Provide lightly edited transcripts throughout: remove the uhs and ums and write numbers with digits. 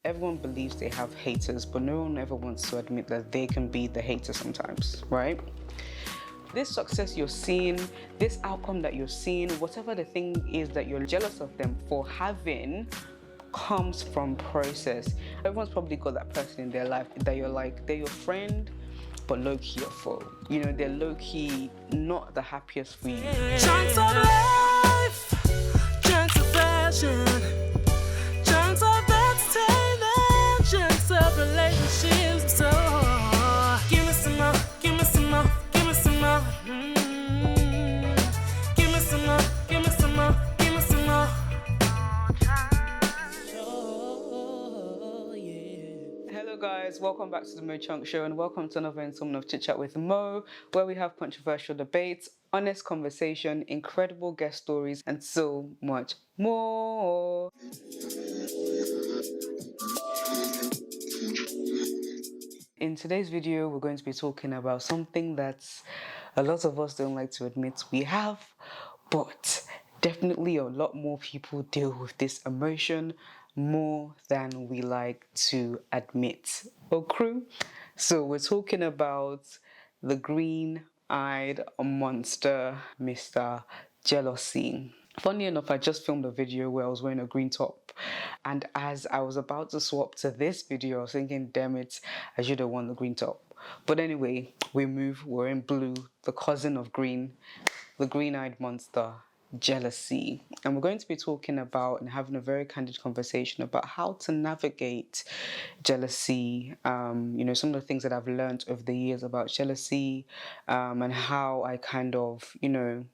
Everyone believes they have haters, but no one ever wants to admit that they can be the hater sometimes, right? This success you're seeing, this outcome that you're seeing, whatever the thing is that you're jealous of them for having, comes from process. Everyone's probably got that person in their life that you're like, they're your friend, but low-key your foe. You know, they're low-key not the happiest for you. Chunks of life, chunks of passion, chunks of entertainment, chunks of relationships. So give me some more, give me some more, give me some more. Give me some more, give me some more, give me some more. Oh, yeah. Hello guys, welcome back to the Mo Chunk Show and welcome to another installment of Chit Chat with Mo, where we have controversial debates, honest conversation, incredible guest stories, and so much more. In today's video, we're going to be talking about something that a lot of us don't like to admit we have, but definitely a lot more people deal with this emotion more than we like to admit. Oh, crew? So we're talking about the green-eyed monster, Mr. Jealousy. Funny enough, I just filmed a video where I was wearing a green top, and as I was about to swap to this video, I was thinking, damn it, I should have worn the green top. But anyway, we're in blue, the cousin of green, the green-eyed monster, jealousy. And we're going to be talking about and having a very candid conversation about how to navigate jealousy, you know, some of the things that I've learned over the years about jealousy, and how I kind of, you know,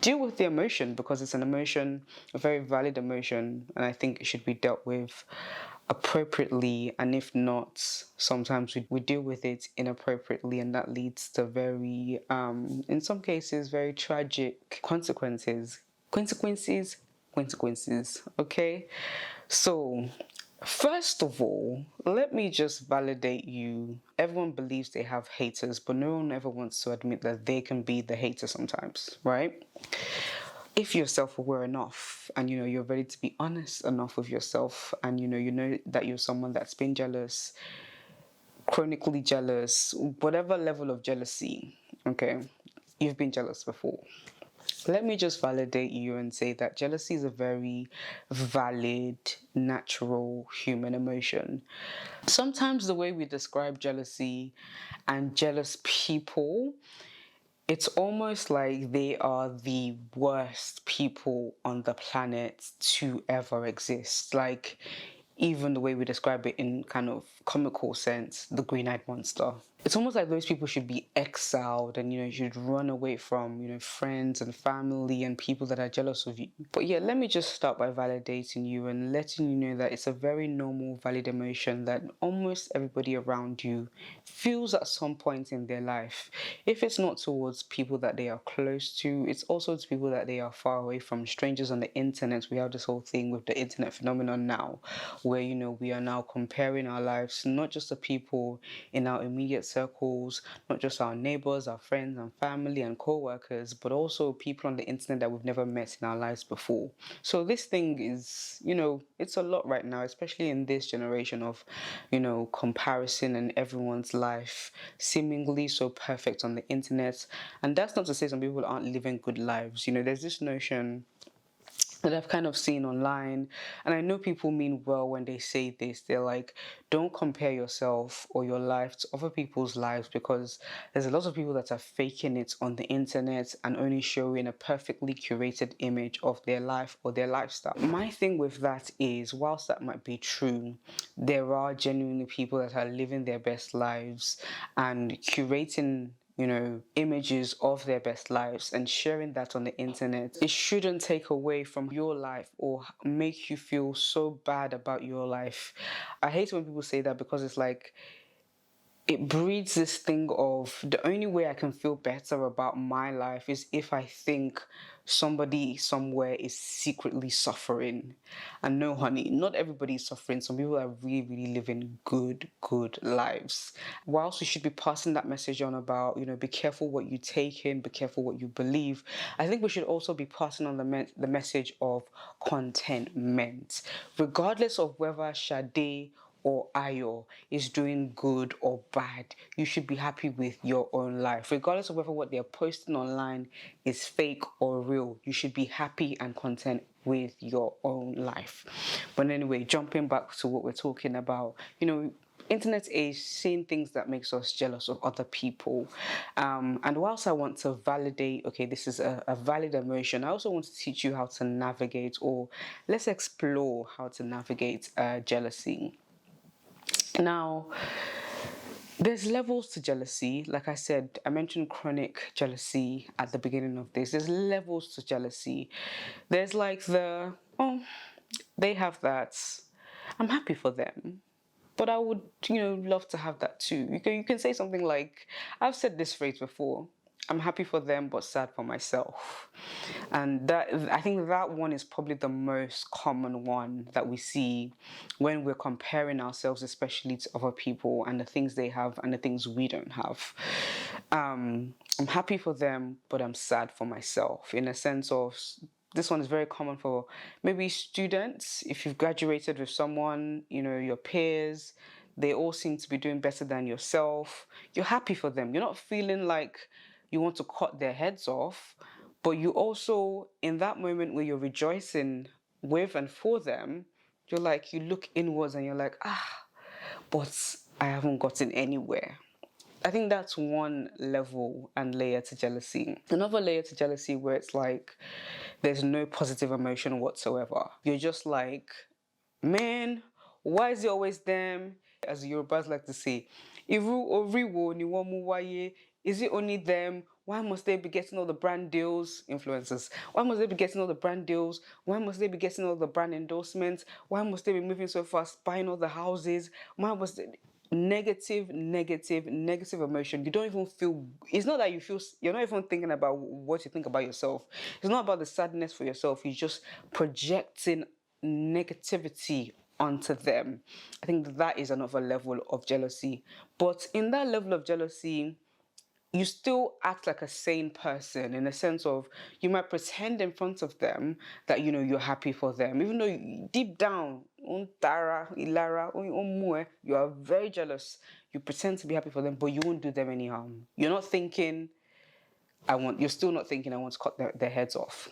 deal with the emotion, because it's an emotion, a very valid emotion, and I think it should be dealt with appropriately. And if not, sometimes we deal with it inappropriately, and that leads to very in some cases very tragic consequences. Okay, so first of all, let me just validate you. Everyone believes they have haters, but no one ever wants to admit that they can be the hater sometimes, right? If you're self-aware enough and you know you're ready to be honest enough with yourself, and you know that you're someone that's been jealous, chronically jealous, whatever level of jealousy, okay, you've been jealous before. Let me just validate you and say that jealousy is a very valid, natural human emotion. Sometimes the way we describe jealousy and jealous people, it's almost like they are the worst people on the planet to ever exist. Like, even the way we describe it in kind of comical sense, the green-eyed monster. It's almost like those people should be exiled and, you know, you should run away from, you know, friends and family and people that are jealous of you. But yeah, let me just start by validating you and letting you know that it's a very normal, valid emotion that almost everybody around you feels at some point in their life. If it's not towards people that they are close to, it's also to people that they are far away from, strangers on the internet. We have this whole thing with the internet phenomenon now, where, you know, we are now comparing our lives, not just the people in our immediate circles, not just our neighbors, our friends and family and co-workers, but also people on the internet that we've never met in our lives before. So this thing is, you know, it's a lot right now, especially in this generation of, you know, comparison and everyone's life seemingly so perfect on the internet. And that's not to say some people aren't living good lives. You know, there's this notion that I've kind of seen online, and I know people mean well when they say this. They're like, don't compare yourself or your life to other people's lives, because there's a lot of people that are faking it on the internet and only showing a perfectly curated image of their life or their lifestyle. My thing with that is, whilst that might be true, there are genuinely people that are living their best lives and curating, you know, images of their best lives and sharing that on the internet. It shouldn't take away from your life or make you feel so bad about your life. I hate when people say that, because it's like, it breeds this thing of, the only way I can feel better about my life is if I think somebody somewhere is secretly suffering. And no, honey, not everybody is suffering. Some people are really living good lives. Whilst we should be passing that message on about, you know, be careful what you take in, be careful what you believe, I think we should also be passing on the message of contentment. Regardless of whether Sade or Ayo is doing good or bad. You should be happy with your own life. Regardless of whether what they're posting online is fake or real, you should be happy and content with your own life. But anyway, jumping back to what we're talking about, internet age, seeing things that makes us jealous of other people. And whilst I want to validate, okay, this is a valid emotion, I also want to teach you how to navigate, or let's explore how to navigate jealousy. Now, there's levels to jealousy. Like I said, I mentioned chronic jealousy at the beginning of this. There's levels to jealousy. There's like they have that. I'm happy for them, but I would, love to have that too. You can say something like, I've said this phrase before, I'm happy for them, but sad for myself. And I think that one is probably the most common one that we see when we're comparing ourselves, especially to other people and the things they have and the things we don't have. I'm happy for them, but I'm sad for myself, in a sense of, this one is very common for maybe students. If you've graduated with someone, your peers, they all seem to be doing better than yourself. You're happy for them. You're not feeling like you want to cut their heads off, but you also, in that moment where you're rejoicing with and for them, you're like, you look inwards and you're like, but I haven't gotten anywhere. I think that's one level and layer to jealousy. Another layer to jealousy where it's like there's no positive emotion whatsoever. You're just like, man, why is it always them? As the Yorubas like to say, Iru oriwo ni won mu waye. Is it only them? Why must they be getting all the brand deals? Influencers. Why must they be getting all the brand deals? Why must they be getting all the brand endorsements? Why must they be moving so fast, buying all the houses? Why must they... Negative emotion. You don't even feel, it's not that you're not even thinking about what you think about yourself. It's not about the sadness for yourself. You're just projecting negativity onto them. I think that is another level of jealousy. But in that level of jealousy, you still act like a sane person, in a sense of, you might pretend in front of them that you're happy for them, even though deep down, you are very jealous. You pretend to be happy for them, but you won't do them any harm. You're still not thinking, I want to cut their heads off.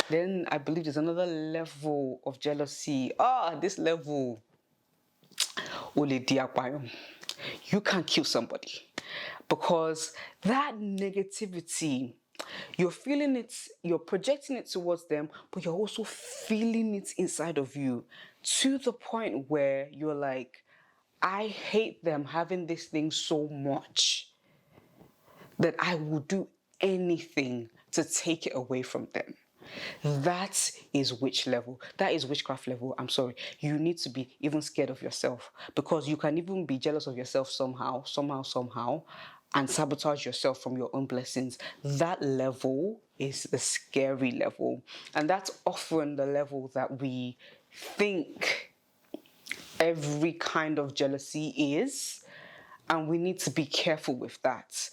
Then I believe there's another level of jealousy. This level, you can't kill somebody. Because that negativity, you're feeling it, you're projecting it towards them, but you're also feeling it inside of you, to the point where you're like, I hate them having this thing so much that I will do anything to take it away from them. That is witch level. That is witchcraft level. I'm sorry. You need to be even scared of yourself, because you can even be jealous of yourself somehow, and sabotage yourself from your own blessings. That level is the scary level. And that's often the level that we think every kind of jealousy is. And we need to be careful with that.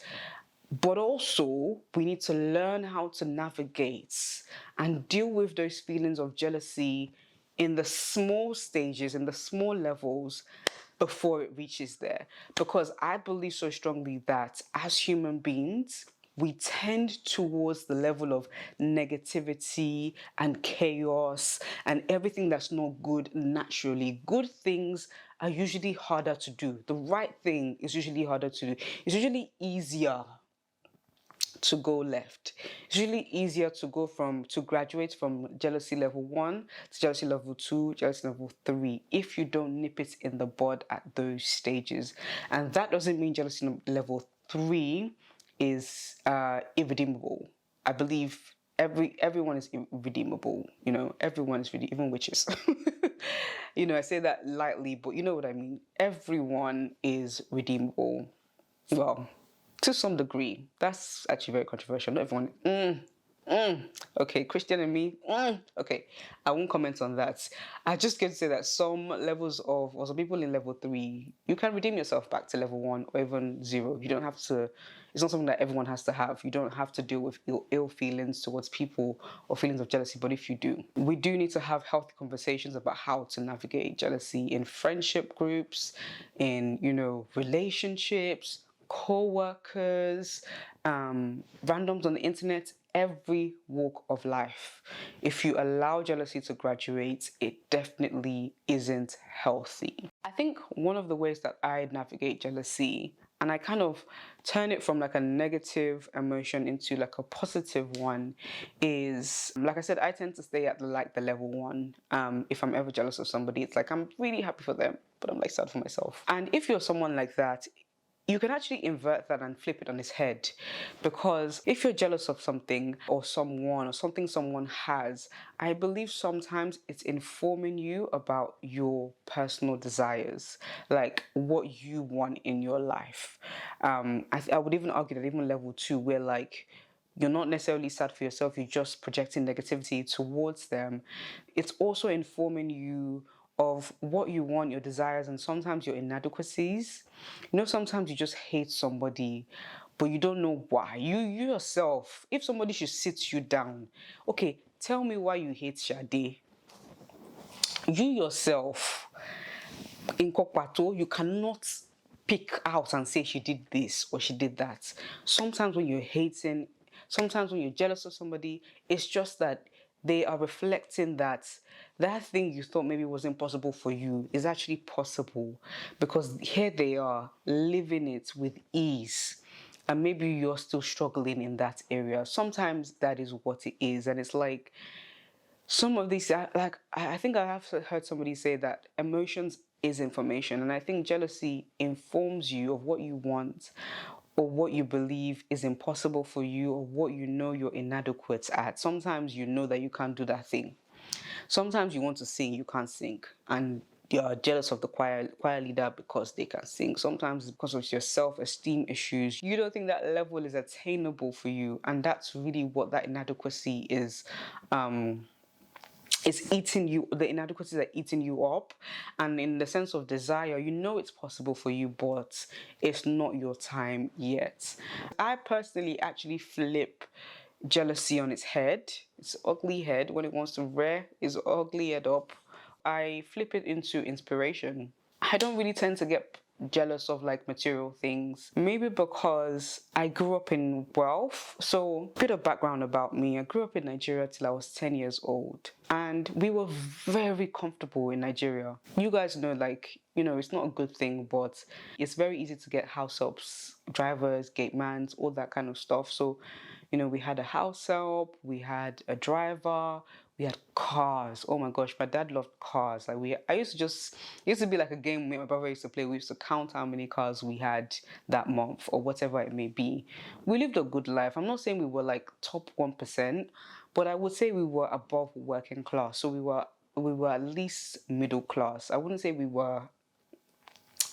But also, we need to learn how to navigate and deal with those feelings of jealousy in the small stages, in the small levels, before it reaches there. Because I believe so strongly that as human beings, we tend towards the level of negativity and chaos and everything that's not good naturally. Good things are usually harder to do. The right thing is usually harder to do. It's usually easier to go left. It's really easier to graduate from jealousy level 1 to jealousy level 2, jealousy level 3, if you don't nip it in the bud at those stages. And that doesn't mean jealousy level 3 is irredeemable. I believe everyone is irredeemable. Everyone is even witches. I say that lightly, but you know what I mean. Everyone is redeemable. Well, to some degree. That's actually very controversial. Not everyone. Okay, Christian and me. Okay, I won't comment on that. I just get to say that some levels of, or some people in level 3, you can redeem yourself back to level 1 or even 0. You don't have to. It's not something that everyone has to have. You don't have to deal with ill feelings towards people or feelings of jealousy. But if you do, we do need to have healthy conversations about how to navigate jealousy in friendship groups, in relationships, co-workers, randoms on the internet, every walk of life. If you allow jealousy to graduate, it definitely isn't healthy. I think one of the ways that I navigate jealousy, and I kind of turn it from like a negative emotion into like a positive one, is like I said, I tend to stay at the level 1. If I'm ever jealous of somebody, it's like I'm really happy for them, but I'm like sad for myself. And if you're someone like that, you can actually invert that and flip it on its head, because if you're jealous of something or someone or something someone has, I believe sometimes it's informing you about your personal desires, like what you want in your life. I would even argue that even level 2, where like you're not necessarily sad for yourself, you're just projecting negativity towards them, it's also informing you of what you want, your desires, and sometimes your inadequacies. Sometimes you just hate somebody, but you don't know why. You yourself, if somebody should sit you down, okay, tell me why you hate Sade. You yourself, in Kokpato, you cannot pick out and say she did this or she did that. Sometimes when you're hating, sometimes when you're jealous of somebody, it's just that they are reflecting that thing you thought maybe was impossible for you is actually possible, because here they are living it with ease, and maybe you're still struggling in that area. Sometimes that is what it is, and it's like some of these, like I think I have heard somebody say that emotions is information, and I think jealousy informs you of what you want or what you believe is impossible for you, or what you're inadequate at. Sometimes you know that you can't do that thing. Sometimes you want to sing, you can't sing, and you're jealous of the choir leader because they can sing. Sometimes it's because of your self-esteem issues. You don't think that level is attainable for you, and that's really what that inadequacy is. It's eating you, the inadequacies are eating you up. And in the sense of desire, it's possible for you, but it's not your time yet. I personally actually flip jealousy on its head, its ugly head. When it wants to rear its ugly head up, I flip it into inspiration. I don't really tend to get jealous of like material things, maybe because I grew up in wealth. So a bit of background about me: I grew up in Nigeria till I was 10 years old, and we were very comfortable in Nigeria. You guys know, like, it's not a good thing, but it's very easy to get house helps, drivers, gate mans, all that kind of stuff. So we had a house help, we had a driver, we had cars. Oh my gosh, my dad loved cars. Like I used to just, it used to be like a game my brother used to play. We used to count how many cars we had that month or whatever it may be. We lived a good life. I'm not saying we were like top 1%, but I would say we were above working class. So we were at least middle class. I wouldn't say we were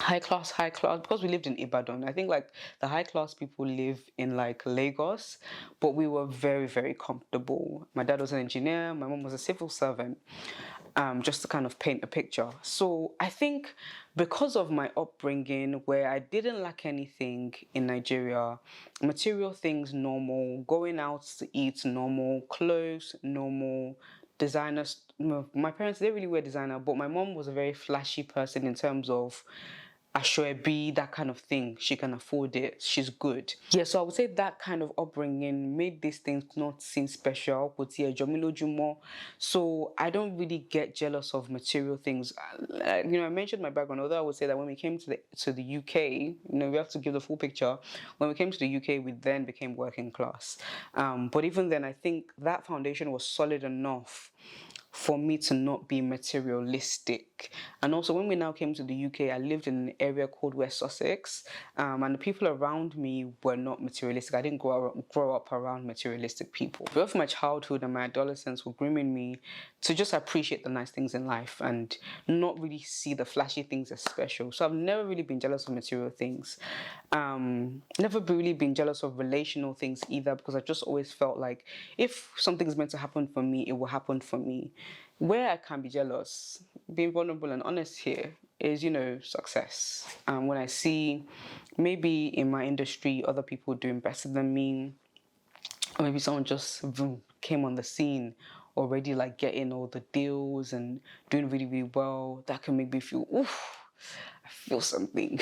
high class, because we lived in Ibadan. I think like the high class people live in like Lagos, but we were very, very comfortable. My dad was an engineer, my mom was a civil servant, just to kind of paint a picture. So I think because of my upbringing, where I didn't lack anything in Nigeria, material things normal, going out to eat normal, clothes normal, designers. My parents, they really wear designer, but my mom was a very flashy person in terms of Ashwebi, that kind of thing. She can afford it. She's good. Yeah, so I would say that kind of upbringing made these things not seem special. So I don't really get jealous of material things. I mentioned my background, although I would say that when we came to the UK, we have to give the full picture. When we came to the UK, we then became working class. But even then, I think that foundation was solid enough for me to not be materialistic. And also, when we now came to the UK, I lived in an area called West Sussex, and the people around me were not materialistic. I didn't grow up around materialistic people. Both my childhood and my adolescence were grooming me to just appreciate the nice things in life and not really see the flashy things as special. So I've never really been jealous of material things. Never really been jealous of relational things either, because I just always felt like if something's meant to happen for me, it will happen for me. Where I can be jealous, being vulnerable and honest here, is, success. When I see maybe in my industry other people doing better than me, or maybe someone just came on the scene already, like getting all the deals and doing really, really well, that can make me feel, oof, I feel something.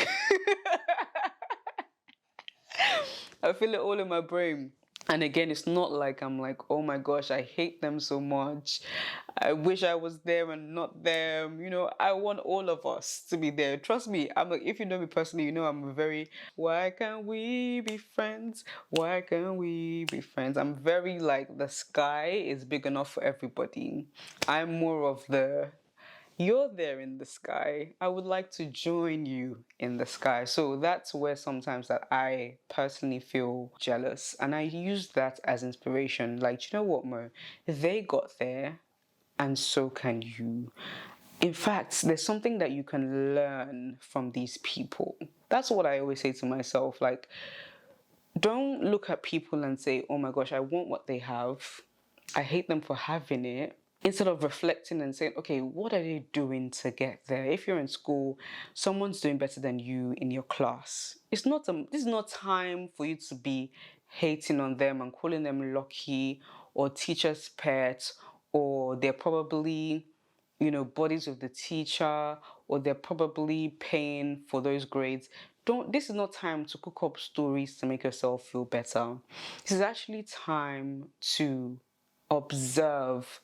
I feel it all in my brain. And again, it's not like I'm like, oh my gosh, I hate them so much. I wish I was there and not them. I want all of us to be there. Trust me, I'm like, if you know me personally, I'm very, why can't we be friends? Why can't we be friends? I'm very like, the sky is big enough for everybody. I'm more of the, you're there in the sky, I would like to join you in the sky. So that's where sometimes that I personally feel jealous, and I use that as inspiration. Like, you know what, Mo? They got there, and so can you. In fact, there's something that you can learn from these people. That's what I always say to myself. Like, don't look at people and say, oh my gosh, I want what they have, I hate them for having it. Instead of reflecting and saying, okay, what are they doing to get there? If you're in school, someone's doing better than you in your class. This is not time for you to be hating on them and calling them lucky or teacher's pet, or they're probably, buddies with the teacher, or they're probably paying for those grades. This is not time to cook up stories to make yourself feel better. This is actually time to observe,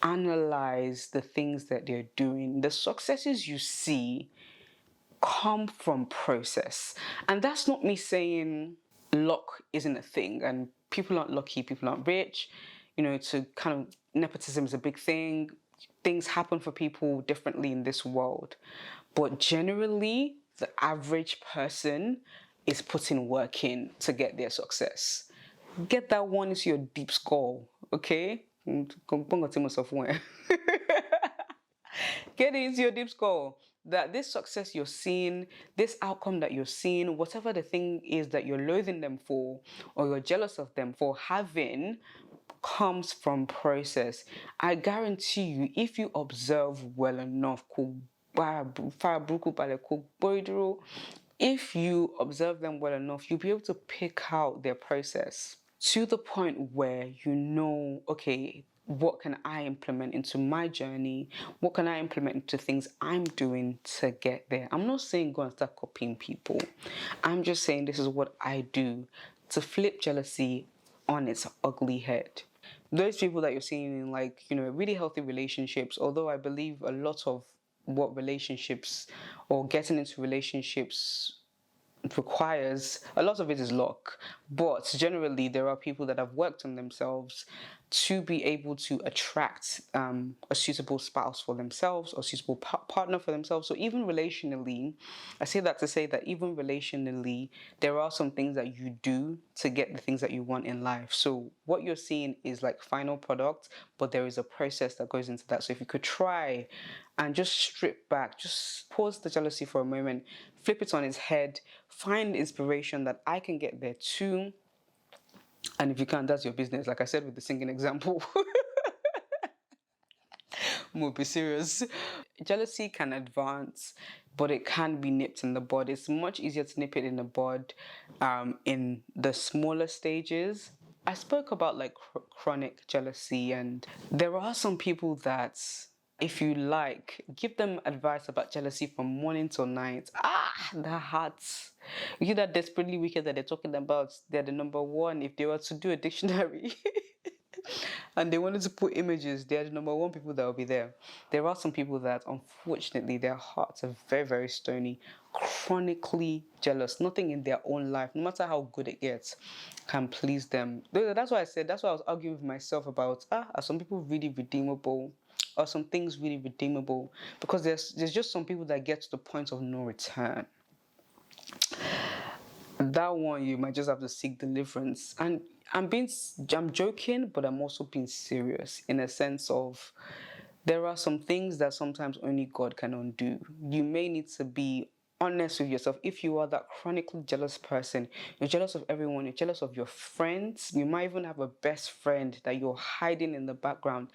analyze the things that they're doing. The successes you see come from process. And that's not me saying luck isn't a thing and people aren't lucky, people aren't rich. To kind of, nepotism is a big thing. Things happen for people differently in this world. But generally, the average person is putting work in to get their success. Get that one into your deep skull, okay? Get it into your deep skull that this success you're seeing, this outcome that you're seeing, whatever the thing is that you're loathing them for or you're jealous of them for having, comes from process. I guarantee you, if you observe well enough, if you observe them well enough, you'll be able to pick out their process to the point where okay, what can I implement into my journey? What can I implement into things I'm doing to get there? I'm not saying go and start copying people. I'm just saying this is what I do to flip jealousy on its ugly head. Those people that you're seeing in really healthy relationships, although I believe a lot of what relationships or getting into relationships requires, a lot of it is luck, but generally there are people that have worked on themselves to be able to attract a suitable spouse for themselves or suitable partner for themselves. So even relationally, I say that to say that even relationally, there are some things that you do to get the things that you want in life. So what you're seeing is like final product, but there is a process that goes into that. So if you could try and just strip back, just pause the jealousy for a moment, flip it on its head, find inspiration that I can get there too. And if you can't, that's your business. Like I said with the singing example. More be serious. Jealousy can advance, but it can be nipped in the bud. It's much easier to nip it in the bud in the smaller stages. I spoke about like chronic jealousy, and there are some people that, if you like, give them advice about jealousy from morning till night. That hurts. You hear that desperately wicked that they're talking about, they're the number one. If they were to do a dictionary and they wanted to put images, they're the number one people that will be there. There are some people that, unfortunately, their hearts are very, very stony, chronically jealous. Nothing in their own life, no matter how good it gets, can please them. That's why I was arguing with myself about, are some people really redeemable? Are some things really redeemable? Because there's just some people that get to the point of no return. That one, you might just have to seek deliverance. And I'm joking, but I'm also being serious in a sense of there are some things that sometimes only God can undo. You may need to be honest with yourself. If you are that chronically jealous person, you're jealous of everyone, you're jealous of your friends, you might even have a best friend that you're hiding in the background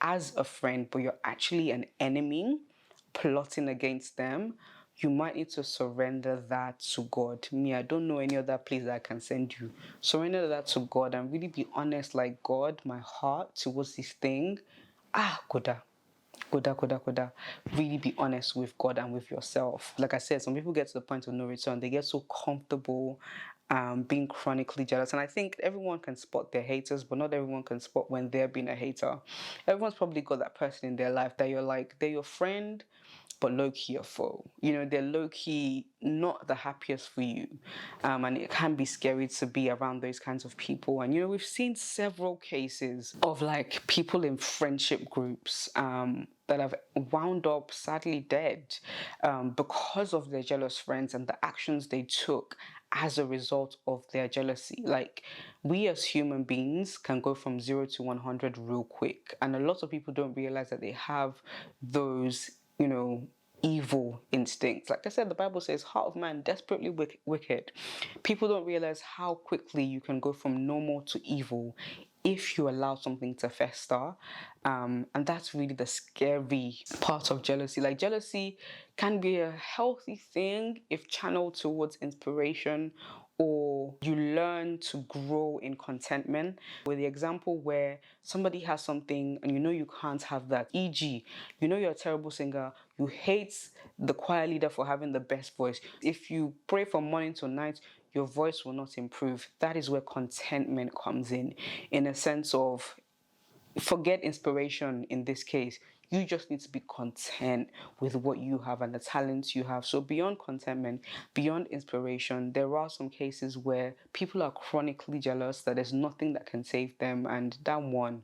as a friend, but you're actually an enemy plotting against them. You might need to surrender that to God. Me, I don't know any other place that I can send you. Surrender that to God and really be honest, like, God, my heart towards this thing, Koda. Really be honest with God and with yourself. Like I said, some people get to the point of no return. They get so comfortable being chronically jealous. And I think everyone can spot their haters, but not everyone can spot when they're being a hater. Everyone's probably got that person in their life that you're like, they're your friend, but low-key a foe. You know, they're low-key not the happiest for you. And it can be scary to be around those kinds of people. And, you know, we've seen several cases of like people in friendship groups that have wound up sadly dead because of their jealous friends and the actions they took as a result of their jealousy. Like, we as human beings can go from 0 to 100 real quick. And a lot of people don't realize that they have those, you know, evil instincts. Like I said, the Bible says, heart of man desperately wicked. People don't realize how quickly you can go from normal to evil if you allow something to fester. And that's really the scary part of jealousy. Like, jealousy can be a healthy thing if channeled towards inspiration, or you learn to grow in contentment. With the example where somebody has something and you know you can't have that, e.g., you know you're a terrible singer, you hate the choir leader for having the best voice. If you pray from morning to night, your voice will not improve. That is where contentment comes in a sense of, forget inspiration in this case. You just need to be content with what you have and the talents you have. So beyond contentment, beyond inspiration, there are some cases where people are chronically jealous that there's nothing that can save them. And that one,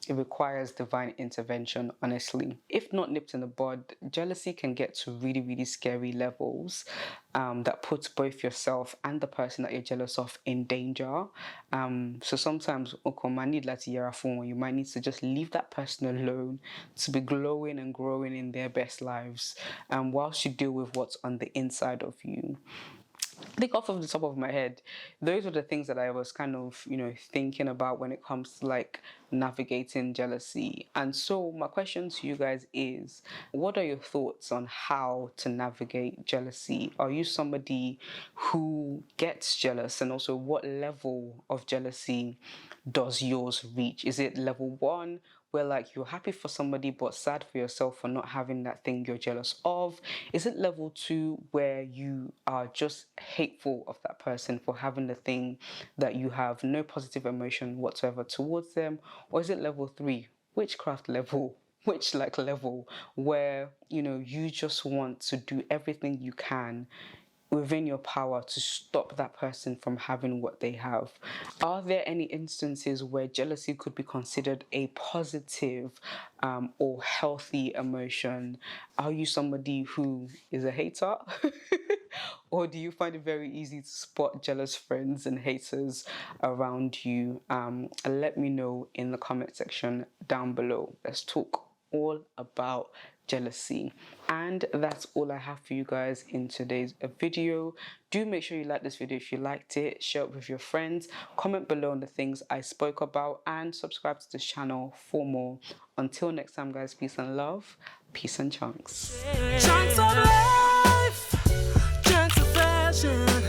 it requires divine intervention, honestly. If not nipped in the bud, jealousy can get to really, really scary levels that puts both yourself and the person that you're jealous of in danger. So sometimes, you might need to just leave that person alone to be glowing and growing in their best lives, whilst you deal with what's on the inside of you. I think off of the top of my head, those are the things that I was kind of, you know, thinking about when it comes to like navigating jealousy. And so my question to you guys is, what are your thoughts on how to navigate jealousy? Are you somebody who gets jealous? And also, what level of jealousy does yours reach? Is it level 1, where like you're happy for somebody but sad for yourself for not having that thing you're jealous of? Is it level 2, where you are just hateful of that person for having the thing that you have no positive emotion whatsoever towards them? Or is it level 3, witchcraft level? Which like level where, you know, you just want to do everything you can within your power to stop that person from having what they have? Are there any instances where jealousy could be considered a positive or healthy emotion? Are you somebody who is a hater? Or do you find it very easy to spot jealous friends and haters around you? Let me know in the comment section down below. Let's talk all about jealousy. And that's all I have for you guys in today's video. Do make sure you like this video if you liked it, share it with your friends, comment below on the things I spoke about, and subscribe to this channel for more. Until next time, guys, peace and love, peace and chunks. Chunks of life, chunks of passion.